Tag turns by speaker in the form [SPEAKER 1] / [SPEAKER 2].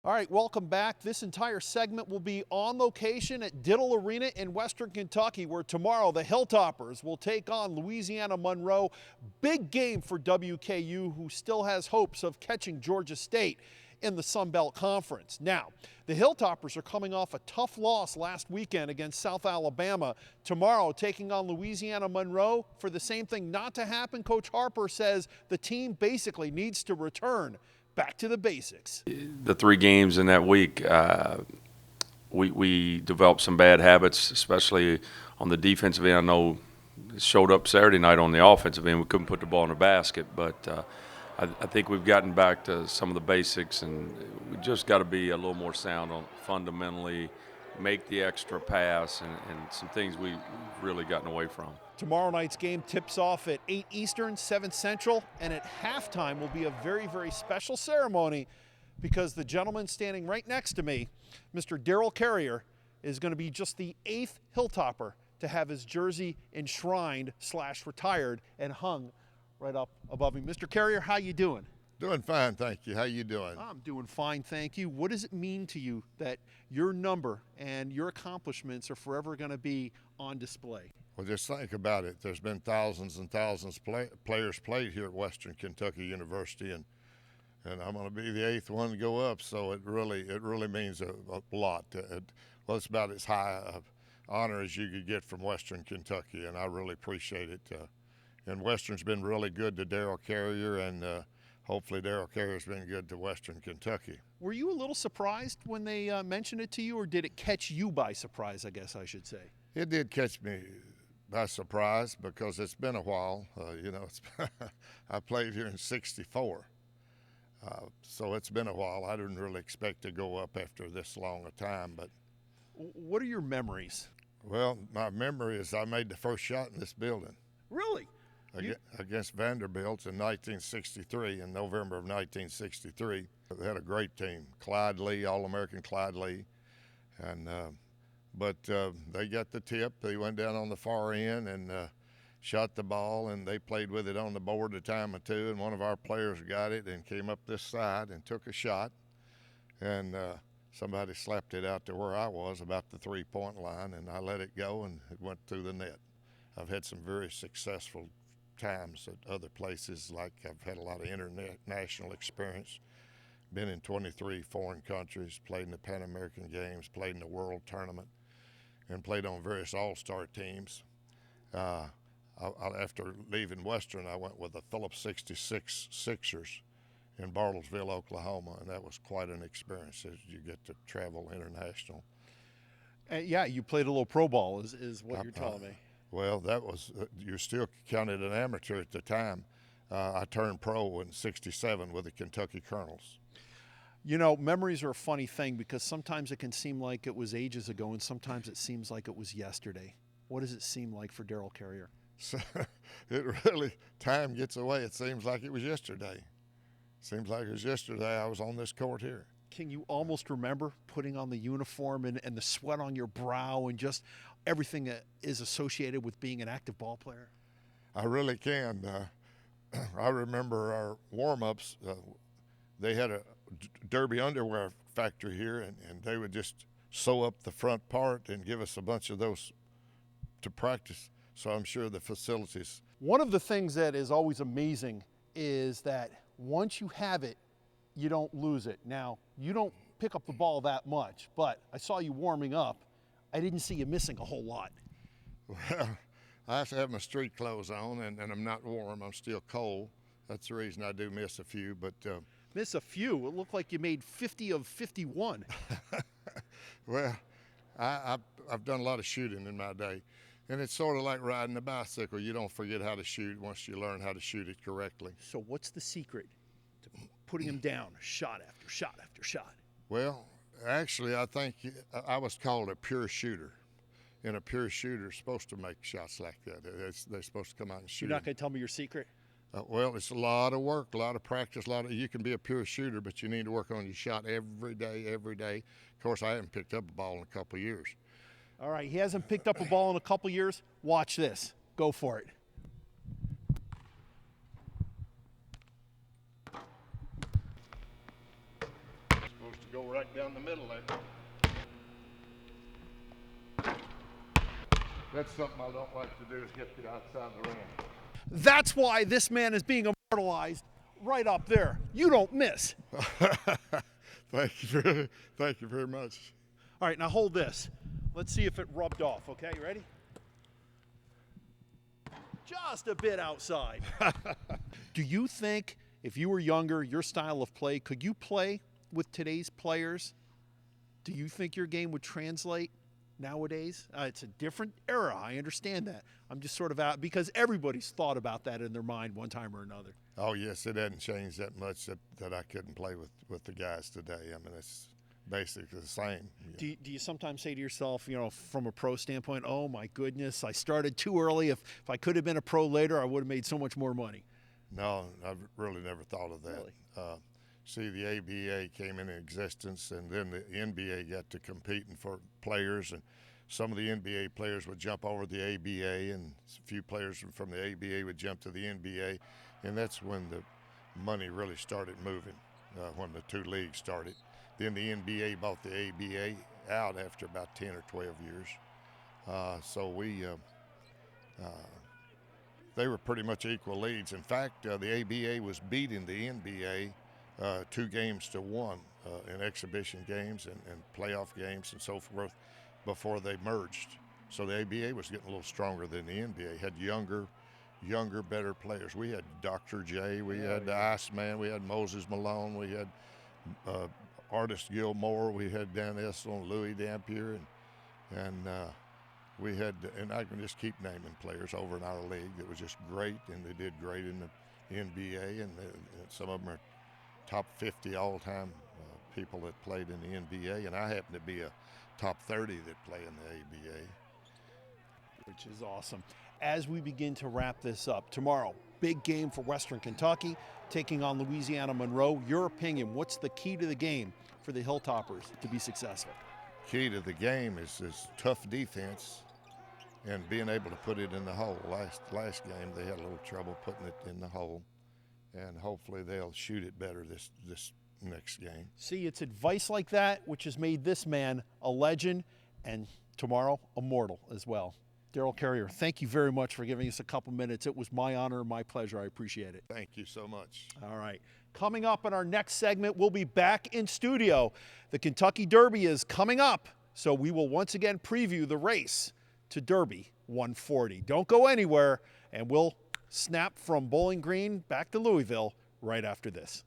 [SPEAKER 1] All right, welcome back. This entire segment will be on location at Diddle Arena in Western Kentucky, where tomorrow the Hilltoppers will take on Louisiana Monroe. Big game for WKU, who still has hopes of catching Georgia State in the Sun Belt Conference. Now, the Hilltoppers are coming off a tough loss last weekend against South Alabama. Tomorrow, taking on Louisiana Monroe. For the same thing not to happen, Coach Harper says the team basically needs to return back to the basics.
[SPEAKER 2] The 3 games in that week, we developed some bad habits, especially on the defensive end. I know it showed up Saturday night on the offensive end. We couldn't put the ball in the basket, but I think we've gotten back to some of the basics, and we just got to be a little more sound on fundamentally, make the extra pass, and some things we've really gotten away from.
[SPEAKER 1] Tomorrow night's game tips off at 8 Eastern, 7 Central, and at halftime will be a very, very special ceremony because the gentleman standing right next to me, Mr. Darel Carrier, is going to be just the 8th Hilltopper to have his jersey enshrined / retired and hung right up above him. Mr. Carrier, how you doing?
[SPEAKER 3] Doing fine, thank you. How you doing?
[SPEAKER 1] I'm doing fine, thank you. What does it mean to you that your number and your accomplishments are forever going to be on display?
[SPEAKER 3] Well, just think about it. There's been thousands and thousands of players played here at Western Kentucky University, and I'm going to be the 8th one to go up. So it really means a lot. Well, it's about as high of honor as you could get from Western Kentucky, and I really appreciate it. And Western's been really good to Darel Carrier, and hopefully Darel Carrier's been good to Western Kentucky.
[SPEAKER 1] Were you a little surprised when they mentioned it to you, or did it catch you by surprise, I guess I should say?
[SPEAKER 3] It did catch me by surprise because it's been a while. I played here in '64, so it's been a while. I didn't really expect to go up after this long a time. But
[SPEAKER 1] what are your memories?
[SPEAKER 3] Well, my memory is I made the first shot in this building.
[SPEAKER 1] Really?
[SPEAKER 3] Against Vanderbilt in 1963, in November of 1963. They had a great team, Clyde Lee, All-American Clyde Lee, and but they got the tip. They went down on the far end and shot the ball, and they played with it on the board a time or two, and one of our players got it and came up this side and took a shot, and somebody slapped it out to where I was, about the 3-point line, and I let it go, and it went through the net. I've had some very successful times at other places, like I've had a lot of international experience, been in 23 foreign countries, played in the Pan American Games, played in the World Tournament, and played on various all-star teams. After leaving Western, I went with the Phillips 66 Sixers in Bartlesville, Oklahoma, and that was quite an experience as you get to travel international.
[SPEAKER 1] Yeah, you played a little pro ball is what you're telling me.
[SPEAKER 3] Well, that was, you still counted an amateur at the time. I turned pro in '67 with the Kentucky Colonels.
[SPEAKER 1] You know, memories are a funny thing because sometimes it can seem like it was ages ago and sometimes it seems like it was yesterday. What does it seem like for Darel Carrier?
[SPEAKER 3] So, it really, time gets away. It seems like it was yesterday. Seems like it was yesterday I was on this court here.
[SPEAKER 1] Can you almost remember putting on the uniform and the sweat on your brow and just everything that is associated with being an active ball player?
[SPEAKER 3] I really can. I remember our warm-ups. They had a derby underwear factory here, and they would just sew up the front part and give us a bunch of those to practice. So I'm sure the facilities.
[SPEAKER 1] One of the things that is always amazing is that once you have it, you don't lose it. Now, you don't pick up the ball that much, but I saw you warming up. I didn't see you missing a whole lot.
[SPEAKER 3] Well, I have to have my street clothes on, and I'm not warm. I'm still cold. That's the reason I do miss a few. But
[SPEAKER 1] miss a few? It looked like you made 50 of 51.
[SPEAKER 3] Well, I've done a lot of shooting in my day, and it's sort of like riding a bicycle. You don't forget how to shoot once you learn how to shoot it correctly.
[SPEAKER 1] So what's the secret to putting him down shot after shot after shot?
[SPEAKER 3] Well, actually, I think I was called a pure shooter, and a pure shooter is supposed to make shots like that. They're supposed to come out and shoot.
[SPEAKER 1] You're not going to tell me your secret?
[SPEAKER 3] Well, it's a lot of work, a lot of practice, you can be a pure shooter, but you need to work on your shot every day, every day. Of course, I haven't picked up a ball in a couple of years.
[SPEAKER 1] All right, he hasn't picked up a ball in a couple of years. Watch this. Go for it.
[SPEAKER 3] Supposed to go right down the middle there. That's something I don't like to do, is hit the outside of the rim.
[SPEAKER 1] That's why this man is being immortalized right up there. You don't miss.
[SPEAKER 3] Thank you very much.
[SPEAKER 1] All right, now hold this. Let's see if it rubbed off, okay? You ready? Just a bit outside. Do you think if you were younger, your style of play, could you play with today's players? Do you think your game would translate nowadays? It's a different era. I understand that. I'm just sort of out because everybody's thought about that in their mind one time or another.
[SPEAKER 3] Oh, yes, it hadn't changed that much that I couldn't play with the guys today. I mean, it's basically the same.
[SPEAKER 1] Do you sometimes say to yourself, you know, from a pro standpoint, oh my goodness, I started too early. If I could have been a pro later, I would have made so much more money?
[SPEAKER 3] No, I've really never thought of that.
[SPEAKER 1] Really?
[SPEAKER 3] See, the ABA came into existence, and then the NBA got to competing for players, and some of the NBA players would jump over the ABA, and a few players from the ABA would jump to the NBA, and that's when the money really started moving, when the two leagues started. Then the NBA bought the ABA out after about 10 or 12 years. So they were pretty much equal leagues. In fact, the ABA was beating the NBA 2-1 in exhibition games and playoff games and so forth before they merged. So the ABA was getting a little stronger than the NBA. Had younger, better players. We had Dr. J, we had the Iceman, we had Moses Malone, we had Artist Gilmore, we had Dan Essel and Louis Dampier, and we had, and I can just keep naming players over in our league that was just great, and they did great in the NBA, and some of them are top 50 all-time people that played in the NBA, and I happen to be a top 30 that play in the ABA.
[SPEAKER 1] Which is awesome. As we begin to wrap this up, tomorrow, big game for Western Kentucky, taking on Louisiana Monroe. Your opinion, what's the key to the game for the Hilltoppers to be successful?
[SPEAKER 3] Key to the game is tough defense and being able to put it in the hole. Last game they had a little trouble putting it in the hole, and hopefully they'll shoot it better this next game.
[SPEAKER 1] See, it's advice like that which has made this man a legend, and tomorrow immortal as well. Darel Carrier, thank you very much for giving us a couple minutes. It was my honor and my pleasure. I appreciate it.
[SPEAKER 3] Thank you so much.
[SPEAKER 1] All right. Coming up in our next segment, we'll be back in studio. The Kentucky Derby is coming up, so we will once again preview the race to Derby 140. Don't go anywhere, and we'll snap from Bowling Green back to Louisville right after this.